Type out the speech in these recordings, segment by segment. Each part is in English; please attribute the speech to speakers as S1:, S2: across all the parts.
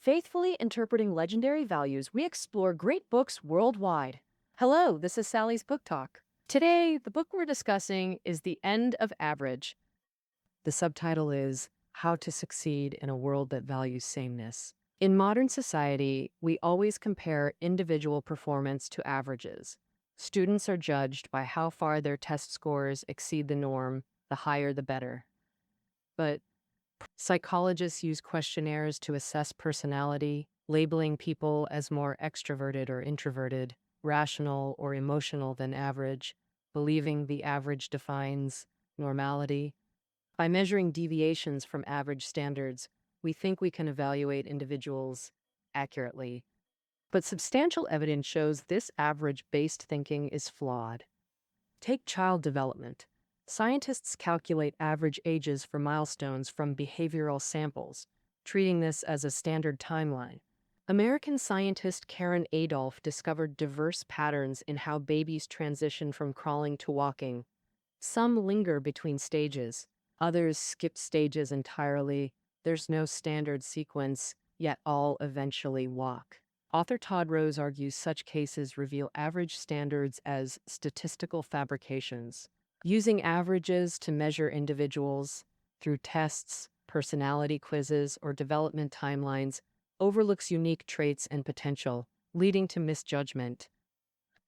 S1: Faithfully interpreting legendary values, we explore great books worldwide. Hello, this is Sally's Book Talk. Today, the book we're discussing is The End of Average. The subtitle is How to Succeed in a World That Values Sameness. In modern society, we always compare individual performance to averages. Students are judged by how far their test scores exceed the norm, the higher the better. But psychologists use questionnaires to assess personality, labeling people as more extroverted or introverted, rational or emotional than average, believing the average defines normality. By measuring deviations from average standards, we think we can evaluate individuals accurately. But substantial evidence shows this average-based thinking is flawed. Take child development. Scientists calculate average ages for milestones from behavioral samples, treating this as a standard timeline. American scientist Karen Adolph discovered diverse patterns in how babies transition from crawling to walking. Some linger between stages, others skip stages entirely. There's no standard sequence, yet all eventually walk. Author Todd Rose argues such cases reveal average standards as statistical fabrications. Using averages to measure individuals through tests, personality quizzes, or development timelines overlooks unique traits and potential, leading to misjudgment.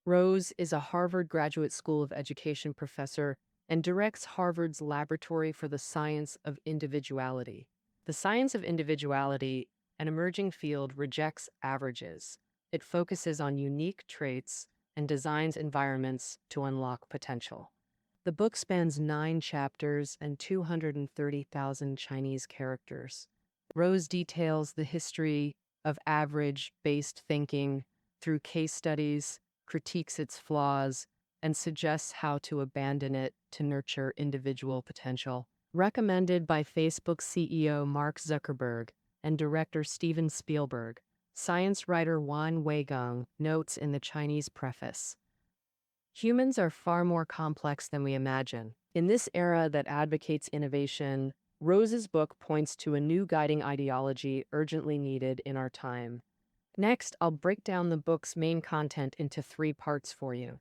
S1: Rose is a Harvard Graduate School of Education professor and directs Harvard's Laboratory for the Science of Individuality. The science of individuality, an emerging field, rejects averages. It focuses on unique traits and designs environments to unlock potential. The book spans 9 chapters and 230,000 Chinese characters. Rose details the history of average-based thinking through case studies, critiques its flaws, and suggests how to abandon it to nurture individual potential. Recommended by Facebook CEO Mark Zuckerberg and director Steven Spielberg, science writer Wan Weigong notes in the Chinese preface. Humans are far more complex than we imagine. In this era that advocates innovation, Rose's book points to a new guiding ideology urgently needed in our time. Next, I'll break down the book's main content into 3 parts for you.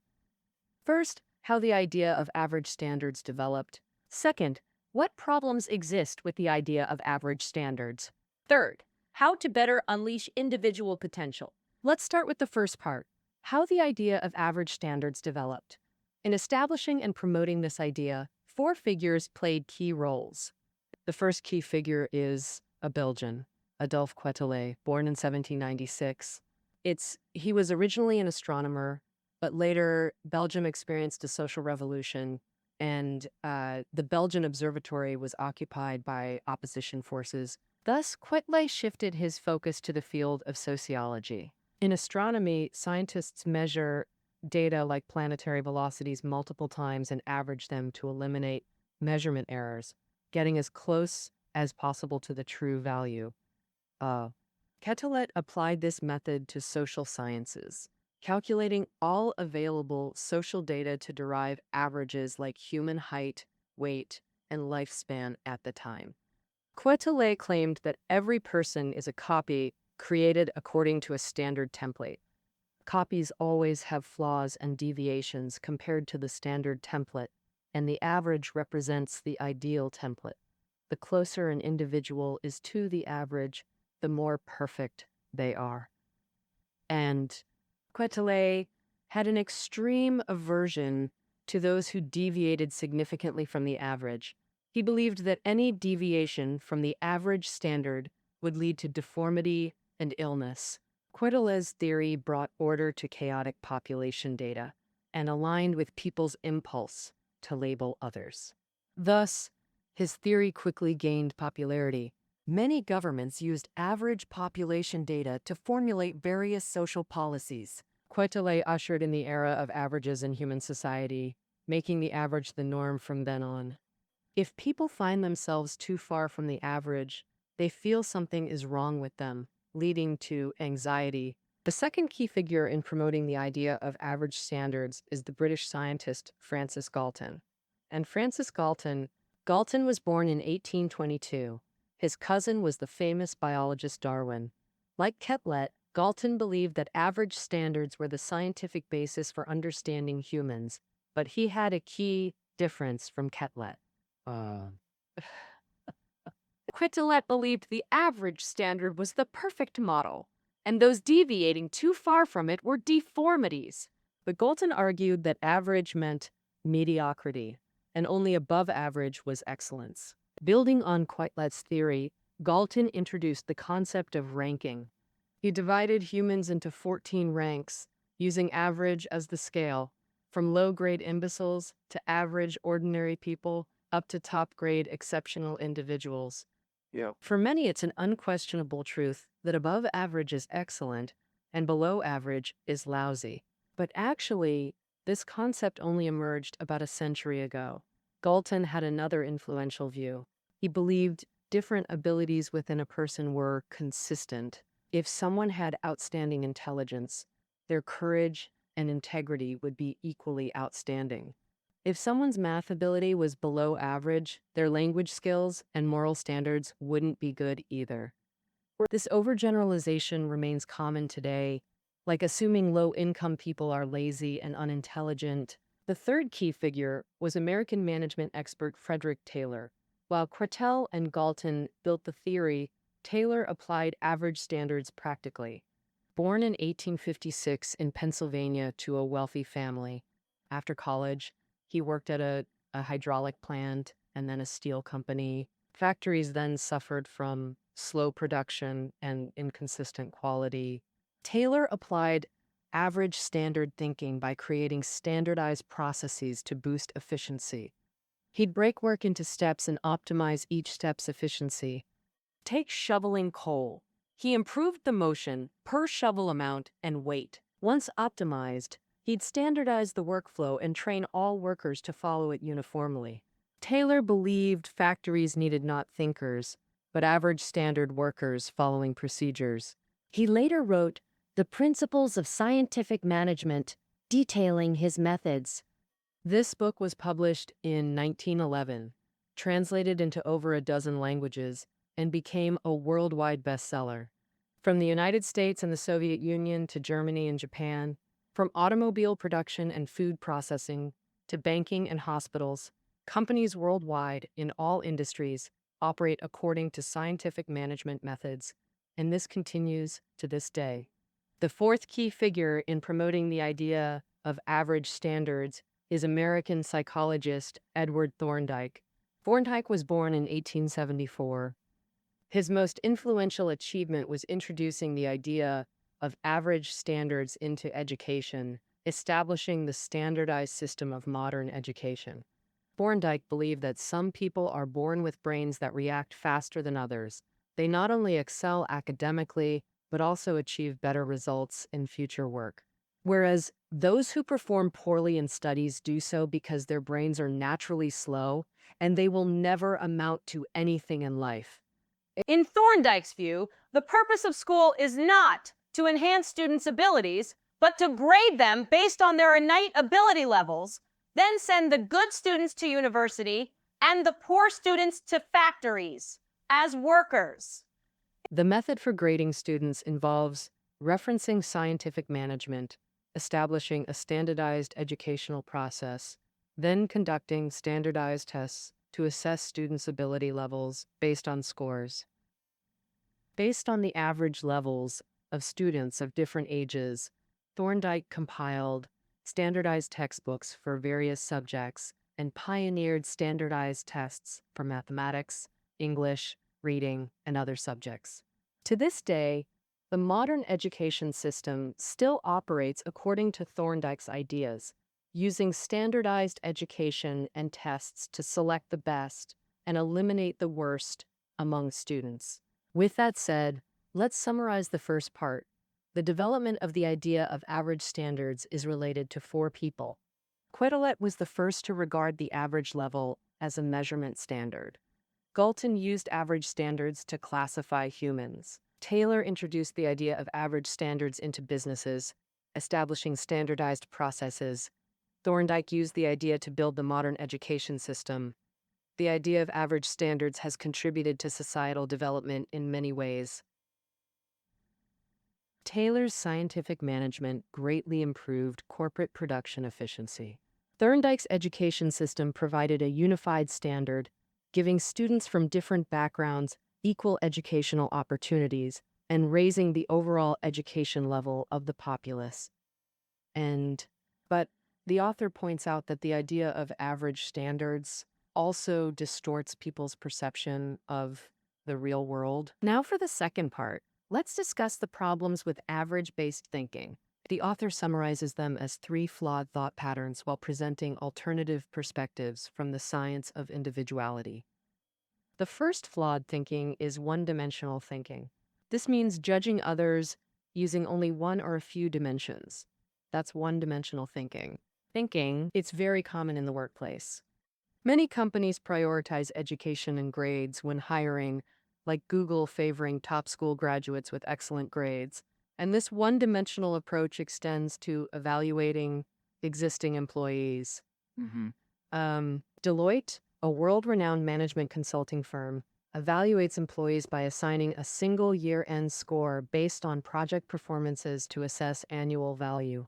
S1: First, how the idea of average standards developed. Second, what problems exist with the idea of average standards. Third, how to better unleash individual potential. Let's start with the first part, how the idea of average standards developed. In establishing and promoting this idea, 4 figures played key roles. The first key figure is a Belgian, Adolphe Quetelet, born in 1796. He was originally an astronomer, but later Belgium experienced a social revolution, and the Belgian observatory was occupied by opposition forces. Thus, Quetelet shifted his focus to the field of sociology. In astronomy, scientists measure data like planetary velocities multiple times and average them to eliminate measurement errors, getting as close as possible to the true value. Quetelet applied this method to social sciences, calculating all available social data to derive averages like human height, weight, and lifespan at the time. Quetelet claimed that every person is a copy created according to a standard template. Copies always have flaws and deviations compared to the standard template, and the average represents the ideal template. The closer an individual is to the average, the more perfect they are. And Quetelet had an extreme aversion to those who deviated significantly from the average. He believed that any deviation from the average standard would lead to deformity and illness. Quetelet's theory brought order to chaotic population data and aligned with people's impulse to label others. Thus, his theory quickly gained popularity. Many governments used average population data to formulate various social policies. Quetelet ushered in the era of averages in human society, making the average the norm from then on. If people find themselves too far from the average, they feel something is wrong with them, leading to anxiety. The second key figure in promoting the idea of average standards is the British scientist Francis Galton. And Francis Galton was born in 1822. His cousin was the famous biologist Darwin. Like Ketlet, Galton believed that average standards were the scientific basis for understanding humans, but he had a key difference from Ketlet. Uh, Quetelet believed the average standard was the perfect model, and those deviating too far from it were deformities. But Galton argued that average meant mediocrity, and only above average was excellence. Building on Quetelet's theory, Galton introduced the concept of ranking. He divided humans into 14 ranks, using average as the scale, from low-grade imbeciles to average ordinary people up to top-grade exceptional individuals.
S2: Yeah.
S1: For many, it's an unquestionable truth that above average is excellent and below average is lousy. But actually, this concept only emerged about a century ago. Galton had another influential view. He believed different abilities within a person were consistent. If someone had outstanding intelligence, their courage and integrity would be equally outstanding. If someone's math ability was below average, their language skills and moral standards wouldn't be good either. This overgeneralization remains common today, like assuming low-income people are lazy and unintelligent. The third key figure was American management expert Frederick Taylor. While Quetelet and Galton built the theory, Taylor applied average standards practically. Born in 1856 in Pennsylvania to a wealthy family, after college, he worked at a hydraulic plant and then a steel company. Factories then suffered from slow production and inconsistent quality. Taylor applied average standard thinking by creating standardized processes to boost efficiency. He'd break work into steps and optimize each step's efficiency. Take shoveling coal. He improved the motion, per shovel amount, and weight. Once optimized, he'd standardize the workflow and train all workers to follow it uniformly. Taylor believed factories needed not thinkers, but average standard workers following procedures. He later wrote The Principles of Scientific Management, detailing his methods. This book was published in 1911, translated into over a dozen languages, and became a worldwide bestseller. From the United States and the Soviet Union to Germany and Japan, from automobile production and food processing to banking and hospitals, companies worldwide in all industries operate according to scientific management methods, and this continues to this day. The fourth key figure in promoting the idea of average standards is American psychologist Edward Thorndike. Thorndike was born in 1874. His most influential achievement was introducing the idea of average standards into education, establishing the standardized system of modern education. Thorndike believed that some people are born with brains that react faster than others. They not only excel academically, but also achieve better results in future work. Whereas those who perform poorly in studies do so because their brains are naturally slow and they will never amount to anything in life.
S3: In Thorndike's view, the purpose of school is not to enhance students' abilities, but to grade them based on their innate ability levels, then send the good students to university and the poor students to factories as workers.
S1: The method for grading students involves referencing scientific management, establishing a standardized educational process, then conducting standardized tests to assess students' ability levels based on scores. Based on the average levels of students of different ages, Thorndike compiled standardized textbooks for various subjects and pioneered standardized tests for mathematics, English, reading, and other subjects. To this day, the modern education system still operates according to Thorndike's ideas, using standardized education and tests to select the best and eliminate the worst among students. With that said, let's summarize the first part. The development of the idea of average standards is related to four people. Quetelet was the first to regard the average level as a measurement standard. Galton used average standards to classify humans. Taylor introduced the idea of average standards into businesses, establishing standardized processes. Thorndike used the idea to build the modern education system. The idea of average standards has contributed to societal development in many ways. Taylor's scientific management greatly improved corporate production efficiency. Thorndike's education system provided a unified standard, giving students from different backgrounds equal educational opportunities and raising the overall education level of the populace. But the author points out that the idea of average standards also distorts people's perception of the real world. Now for the second part, let's discuss the problems with average-based thinking. The author summarizes them as three flawed thought patterns while presenting alternative perspectives from the science of individuality. The first flawed thinking is one-dimensional thinking. This means judging others using only one or a few dimensions. That's one-dimensional thinking. It's very common in the workplace. Many companies prioritize education and grades when hiring, like Google favoring top school graduates with excellent grades. And this one-dimensional approach extends to evaluating existing employees. Deloitte, a world-renowned management consulting firm, evaluates employees by assigning a single year-end score based on project performances to assess annual value.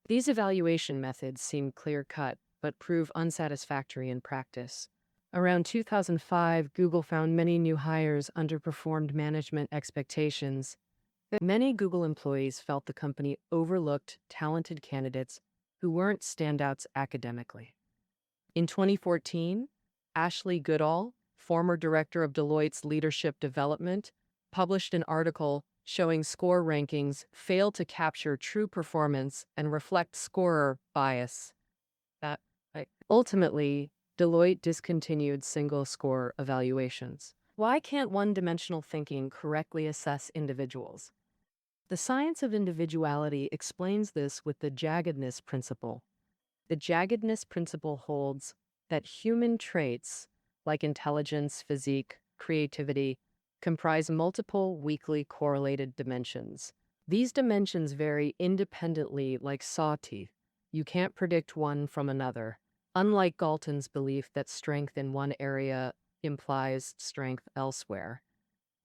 S1: These evaluation methods seem clear-cut, but prove unsatisfactory in practice. Around 2005, Google found many new hires underperformed management expectations. Many Google employees felt the company overlooked talented candidates who weren't standouts academically. In 2014, Ashley Goodall, former director of Deloitte's leadership development, published an article showing score rankings fail to capture true performance and reflect scorer bias. Ultimately, Deloitte discontinued single score evaluations. Why can't one-dimensional thinking correctly assess individuals? The science of individuality explains this with the jaggedness principle. The jaggedness principle holds that human traits, like intelligence, physique, creativity, comprise multiple weakly correlated dimensions. These dimensions vary independently like saw teeth. You can't predict one from another. Unlike Galton's belief that strength in one area implies strength elsewhere.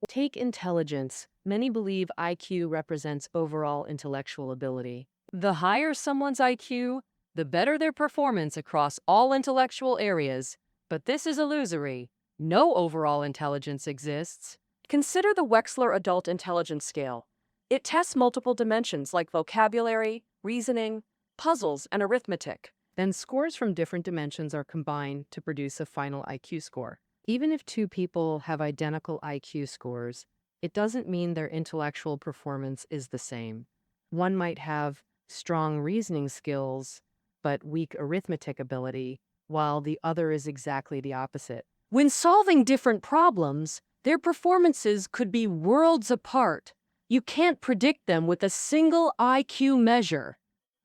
S1: Take intelligence. Many believe IQ represents overall intellectual ability. The higher someone's IQ, the better their performance across all intellectual areas. But this is illusory. No overall intelligence exists. Consider the Wechsler Adult Intelligence Scale. It tests multiple dimensions like vocabulary, reasoning, puzzles, and arithmetic. Then scores from different dimensions are combined to produce a final IQ score. Even if two people have identical IQ scores, it doesn't mean their intellectual performance is the same. One might have strong reasoning skills, but weak arithmetic ability, while the other is exactly the opposite. When solving different problems, their performances could be worlds apart. You can't predict them with a single IQ measure.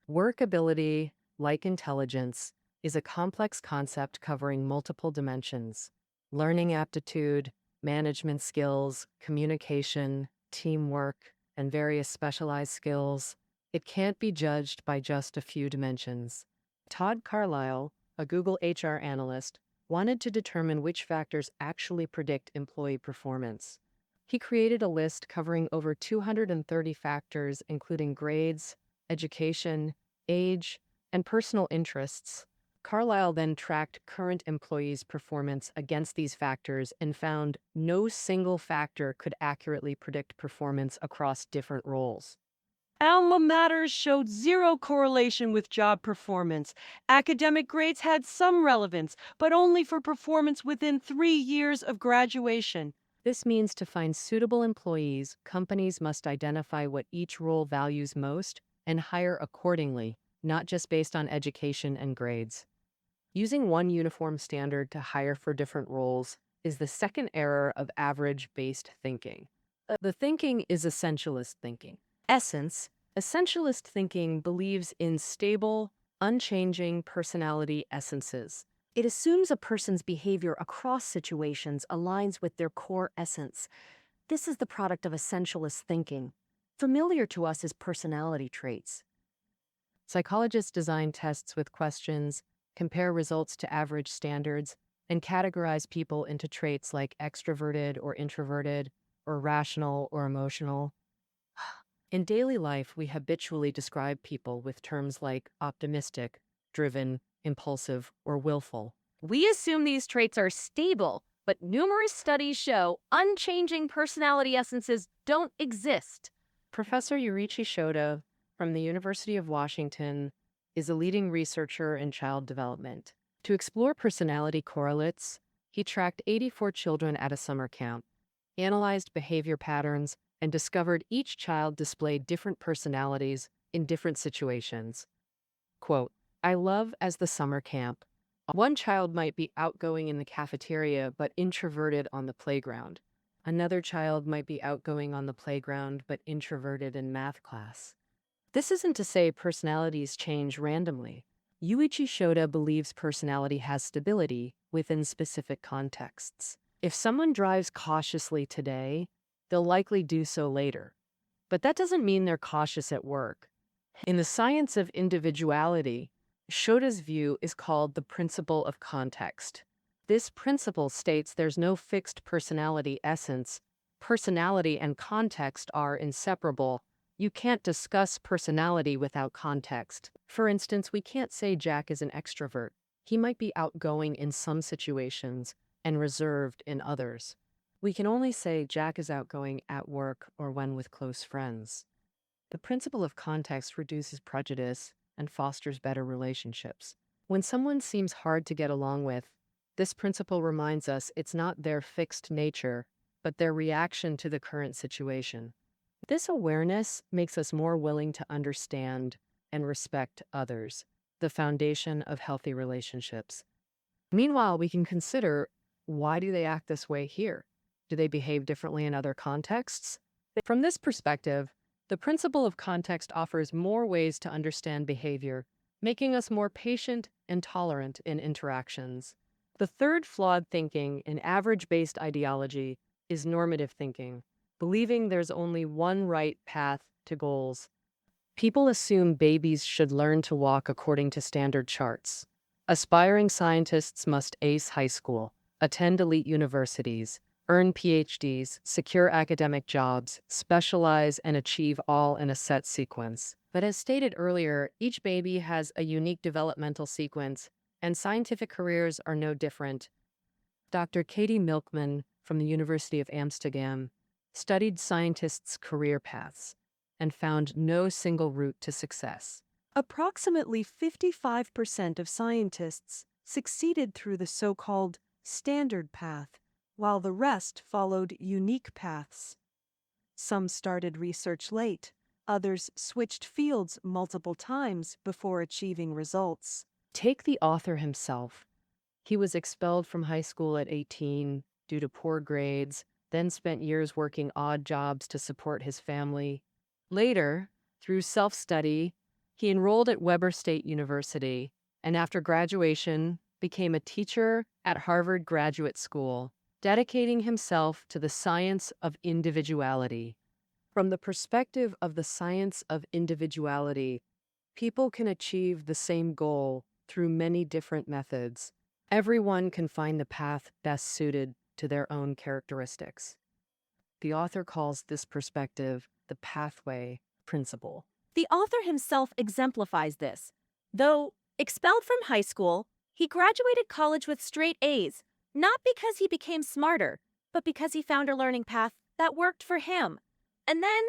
S1: Workability, like intelligence, is a complex concept covering multiple dimensions. Learning aptitude, management skills, communication, teamwork, and various specialized skills. It can't be judged by just a few dimensions. Todd Carlisle, a Google HR analyst, wanted to determine which factors actually predict employee performance. He created a list covering over 230 factors, including grades, education, age, and personal interests. Carlisle then tracked current employees' performance against these factors and found no single factor could accurately predict performance across different roles.
S2: Alma Maters showed zero correlation with job performance. Academic grades had some relevance, but only for performance within 3 years of graduation.
S1: This means to find suitable employees, companies must identify what each role values most and hire accordingly, not just based on education and grades. Using one uniform standard to hire for different roles is the second error of average-based thinking. The thinking is essentialist thinking. Essentialist thinking believes in stable, unchanging personality essences. It assumes a person's behavior across situations aligns with their core essence. This is the product of essentialist thinking. Familiar to us as personality traits. Psychologists design tests with questions, compare results to average standards, and categorize people into traits like extroverted or introverted, or rational or emotional. In daily life, we habitually describe people with terms like optimistic, driven, impulsive, or willful.
S3: We assume these traits are stable, but numerous studies show unchanging personality essences don't exist.
S1: Professor Yurichi Shoda from the University of Washington is a leading researcher in child development. To explore personality correlates, he tracked 84 children at a summer camp, analyzed behavior patterns, and discovered each child displayed different personalities in different situations. Quote, I love as the summer camp. One child might be outgoing in the cafeteria but introverted on the playground. Another child might be outgoing on the playground but introverted in math class. This isn't to say personalities change randomly. Yuichi Shoda believes personality has stability within specific contexts. If someone drives cautiously today, they'll likely do so later. But that doesn't mean they're cautious at work. In the science of individuality, Shoda's view is called the principle of context. This principle states there's no fixed personality essence. Personality and context are inseparable. You can't discuss personality without context. For instance, we can't say Jack is an extrovert. He might be outgoing in some situations and reserved in others. We can only say Jack is outgoing at work or when with close friends. The principle of context reduces prejudice and fosters better relationships. When someone seems hard to get along with, this principle reminds us it's not their fixed nature, but their reaction to the current situation. This awareness makes us more willing to understand and respect others, the foundation of healthy relationships. Meanwhile, we can consider, why do they act this way here? Do they behave differently in other contexts? From this perspective, the principle of context offers more ways to understand behavior, making us more patient and tolerant in interactions. The third flawed thinking in average-based ideology is normative thinking, believing there's only one right path to goals. People assume babies should learn to walk according to standard charts. Aspiring scientists must ace high school, attend elite universities, earn PhDs, secure academic jobs, specialize, and achieve all in a set sequence. But as stated earlier, each baby has a unique developmental sequence, and scientific careers are no different. Dr. Katie Milkman from the University of Amsterdam studied scientists' career paths and found no single route to success.
S2: Approximately 55% of scientists succeeded through the so-called standard path, while the rest followed unique paths. Some started research late, others switched fields multiple times before achieving results.
S1: Take the author himself. He was expelled from high school at 18 due to poor grades, then spent years working odd jobs to support his family. Later, through self-study, he enrolled at Weber State University, and after graduation, became a teacher at Harvard Graduate School, dedicating himself to the science of individuality. From the perspective of the science of individuality, people can achieve the same goal through many different methods. Everyone can find the path best suited to their own characteristics. The author calls this perspective the pathway principle.
S4: The author himself exemplifies this. Though expelled from high school, he graduated college with straight A's, not because he became smarter, but because he found a learning path that worked for him. And then,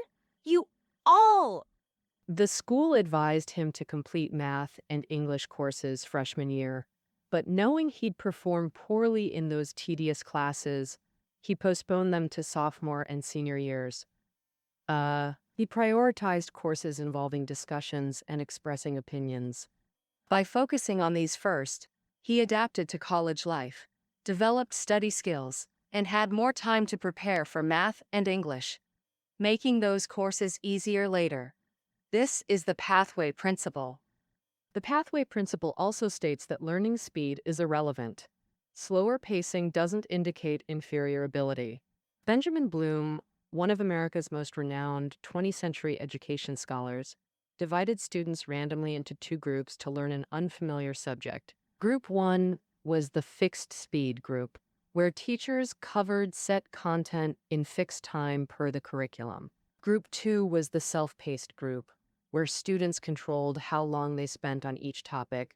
S1: The school advised him to complete math and English courses freshman year, but knowing he'd perform poorly in those tedious classes, he postponed them to sophomore and senior years. He prioritized courses involving discussions and expressing opinions. By focusing on these first, he adapted to college life, developed study skills, and had more time to prepare for math and English, making those courses easier later. This is the pathway principle. The pathway principle also states that learning speed is irrelevant. Slower pacing doesn't indicate inferior ability. Benjamin Bloom, one of America's most renowned 20th century education scholars, divided students randomly into two groups to learn an unfamiliar subject. Group 1 was the fixed speed group, where teachers covered set content in fixed time per the curriculum. Group 2 was the self-paced group, where students controlled how long they spent on each topic.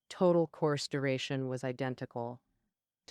S1: Total course duration was identical.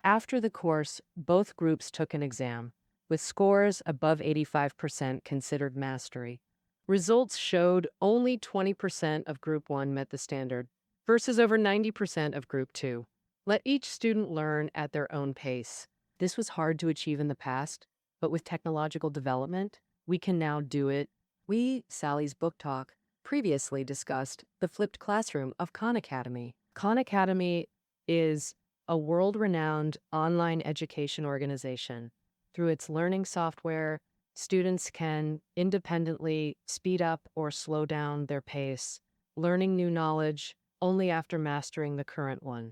S1: After the course, both groups took an exam, with scores above 85% considered mastery. Results showed only 20% of Group 1 met the standard, versus over 90% of Group 2. Let each student learn at their own pace. This was hard to achieve in the past, but with technological development, we can now do it. We, Sally's Book Talk, previously discussed the flipped classroom of Khan Academy. Khan Academy is a world-renowned online education organization. Through its learning software, students can independently speed up or slow down their pace, learning new knowledge only after mastering the current one.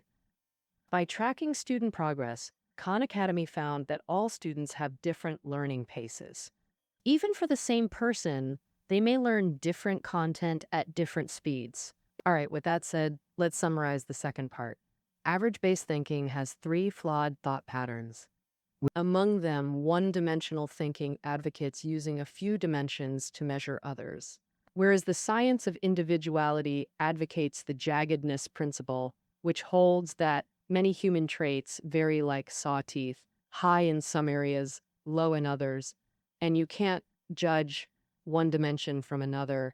S1: By tracking student progress, Khan Academy found that all students have different learning paces. Even for the same person, they may learn different content at different speeds. All right, with that said, let's summarize the second part. Average-based thinking has 3 flawed thought patterns. Among them, one-dimensional thinking advocates using a few dimensions to measure others, whereas the science of individuality advocates the jaggedness principle, which holds that many human traits vary like saw teeth, high in some areas, low in others, and you can't judge one dimension from another.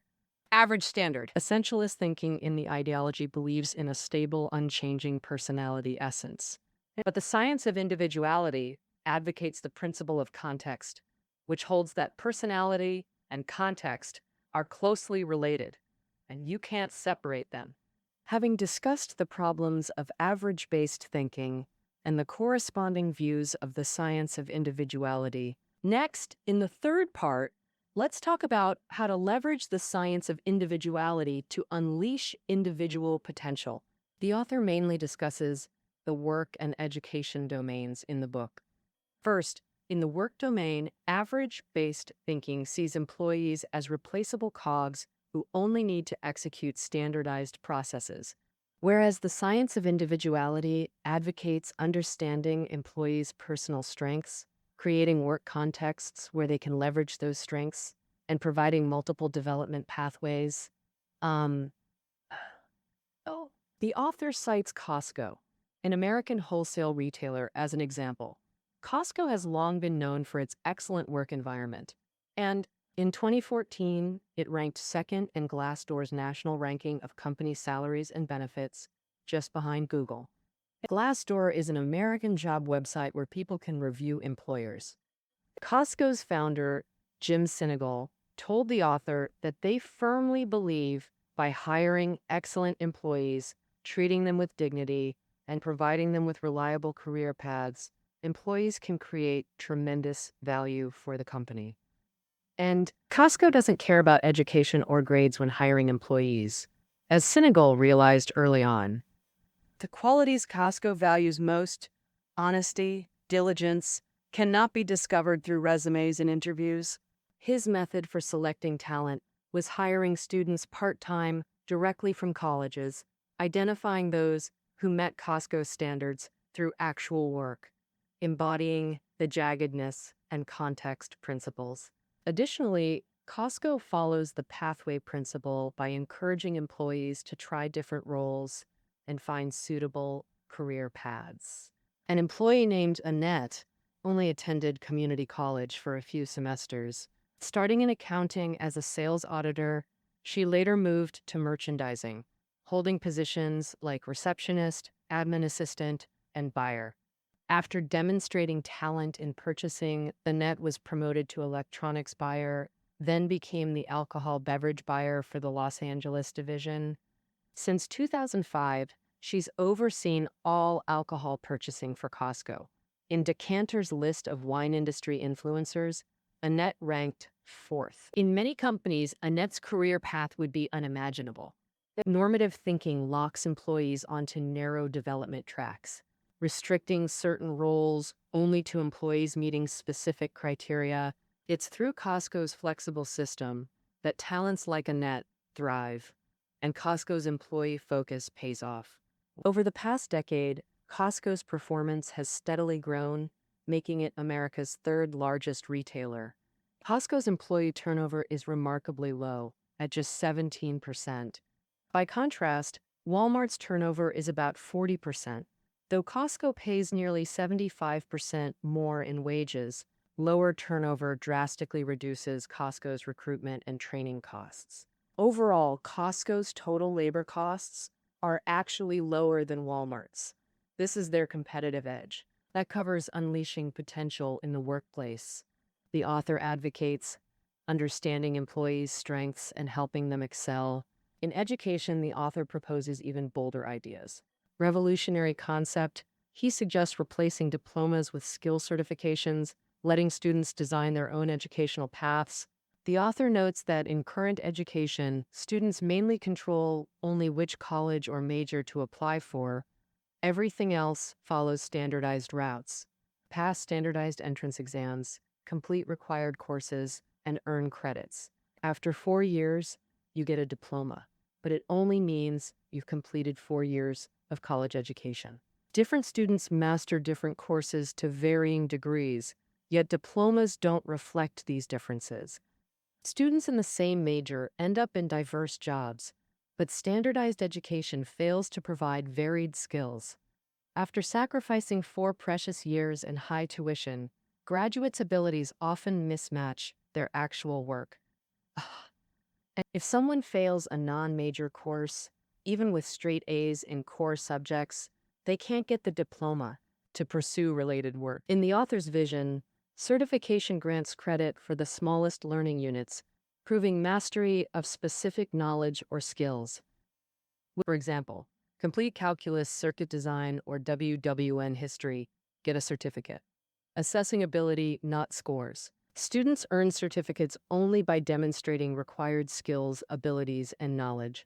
S1: Average standard. Essentialist thinking in the ideology believes in a stable, unchanging personality essence. But the science of individuality advocates the principle of context, which holds that personality and context are closely related, and you can't separate them. Having discussed the problems of average-based thinking and the corresponding views of the science of individuality, next, in the third part, let's talk about how to leverage the science of individuality to unleash individual potential. The author mainly discusses the work and education domains in the book. First, in the work domain, average-based thinking sees employees as replaceable cogs who only need to execute standardized processes, whereas the science of individuality advocates understanding employees' personal strengths, creating work contexts where they can leverage those strengths, and providing multiple development pathways. The author cites Costco, an American wholesale retailer, as an example. Costco has long been known for its excellent work environment, and in 2014, it ranked second in Glassdoor's national ranking of company salaries and benefits, just behind Google. Glassdoor is an American job website where people can review employers. Costco's founder, Jim Sinegal, told the author that they firmly believe by hiring excellent employees, treating them with dignity, and providing them with reliable career paths, employees can create tremendous value for the company. And Costco doesn't care about education or grades when hiring employees, as Sinegal realized early on. The qualities Costco values most, honesty, diligence, cannot be discovered through resumes and interviews. His method for selecting talent was hiring students part-time directly from colleges, identifying those who met Costco's standards through actual work, embodying the jaggedness and context principles. Additionally, Costco follows the pathway principle by encouraging employees to try different roles and find suitable career paths. An employee named Annette only attended community college for a few semesters. Starting in accounting as a sales auditor, she later moved to merchandising, holding positions like receptionist, admin assistant, and buyer. After demonstrating talent in purchasing, Annette was promoted to electronics buyer, then became the alcohol beverage buyer for the Los Angeles division. Since 2005, she's overseen all alcohol purchasing for Costco. In Decanter's list of wine industry influencers, Annette ranked 4th. In many companies, Annette's career path would be unimaginable. Normative thinking locks employees onto narrow development tracks, restricting certain roles only to employees meeting specific criteria. It's through Costco's flexible system that talents like Annette thrive, and Costco's employee focus pays off. Over the past decade, Costco's performance has steadily grown, making it America's 3rd largest retailer. Costco's employee turnover is remarkably low, at just 17%. By contrast, Walmart's turnover is about 40%. Though Costco pays nearly 75% more in wages, lower turnover drastically reduces Costco's recruitment and training costs. Overall, Costco's total labor costs are actually lower than Walmart's. This is their competitive edge. That covers unleashing potential in the workplace. The author advocates understanding employees' strengths and helping them excel. In education, the author proposes even bolder ideas. Revolutionary concept, he suggests replacing diplomas with skill certifications, letting students design their own educational paths. The author notes that in current education, students mainly control only which college or major to apply for. Everything else follows standardized routes. Pass standardized entrance exams, complete required courses, and earn credits. After 4 years, you get a diploma, but it only means you've completed 4 years of college education. Different students master different courses to varying degrees, yet diplomas don't reflect these differences. Students in the same major end up in diverse jobs, but standardized education fails to provide varied skills. After sacrificing 4 precious years and high tuition, graduates' abilities often mismatch their actual work. And if someone fails a non-major course, even with straight A's in core subjects, they can't get the diploma to pursue related work. In the author's vision, certification grants credit for the smallest learning units, proving mastery of specific knowledge or skills. For example, complete calculus, circuit design, or WWN history, get a certificate. Assessing ability, not scores. Students earn certificates only by demonstrating required skills, abilities, and knowledge.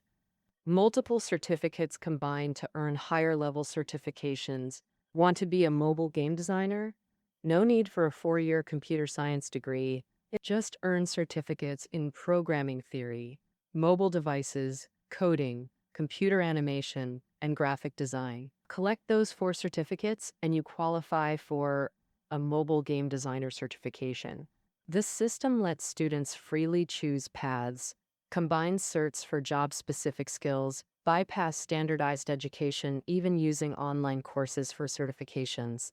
S1: Multiple certificates combine to earn higher-level certifications. Want to be a mobile game designer? No need for a 4-year computer science degree. Just earn certificates in programming theory, mobile devices, coding, computer animation, and graphic design. Collect those 4 certificates and you qualify for a mobile game designer certification. This system lets students freely choose paths, combine certs for job-specific skills, bypass standardized education, even using online courses for certifications.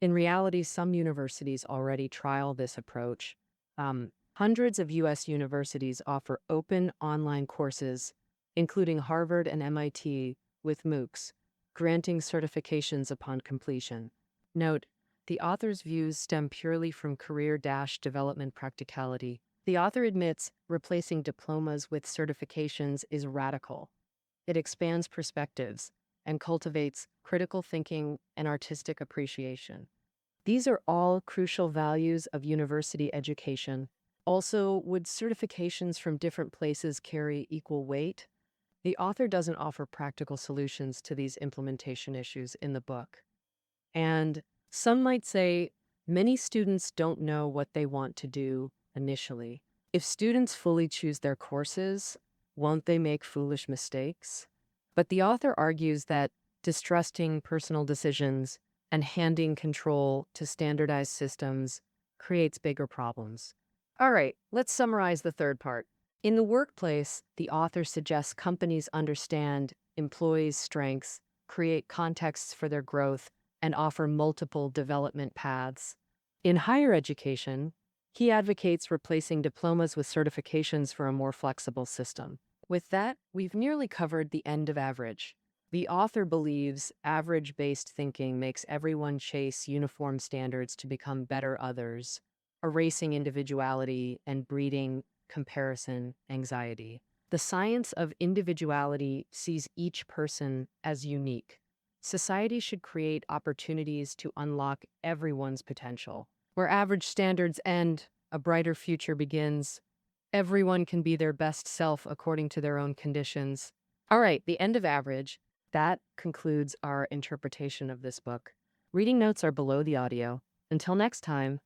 S1: In reality, some universities already trial this approach. Hundreds of U.S. universities offer open online courses, including Harvard and MIT, with MOOCs, granting certifications upon completion. Note, the author's views stem purely from career-development practicality. The author admits replacing diplomas with certifications is radical. It expands perspectives and cultivates critical thinking and artistic appreciation. These are all crucial values of university education. Also, would certifications from different places carry equal weight? The author doesn't offer practical solutions to these implementation issues in the book. And some might say many students don't know what they want to do initially. If students fully choose their courses, won't they make foolish mistakes? But the author argues that distrusting personal decisions and handing control to standardized systems creates bigger problems. All right, let's summarize the third part. In the workplace, the author suggests companies understand employees' strengths, create contexts for their growth, and offer multiple development paths. In higher education, he advocates replacing diplomas with certifications for a more flexible system. With that, we've nearly covered the end of average. The author believes average-based thinking makes everyone chase uniform standards to become better others, erasing individuality and breeding comparison anxiety. The science of individuality sees each person as unique. Society should create opportunities to unlock everyone's potential. Where average standards end, a brighter future begins. Everyone can be their best self according to their own conditions. All right, the end of average. That concludes our interpretation of this book. Reading notes are below the audio. Until next time,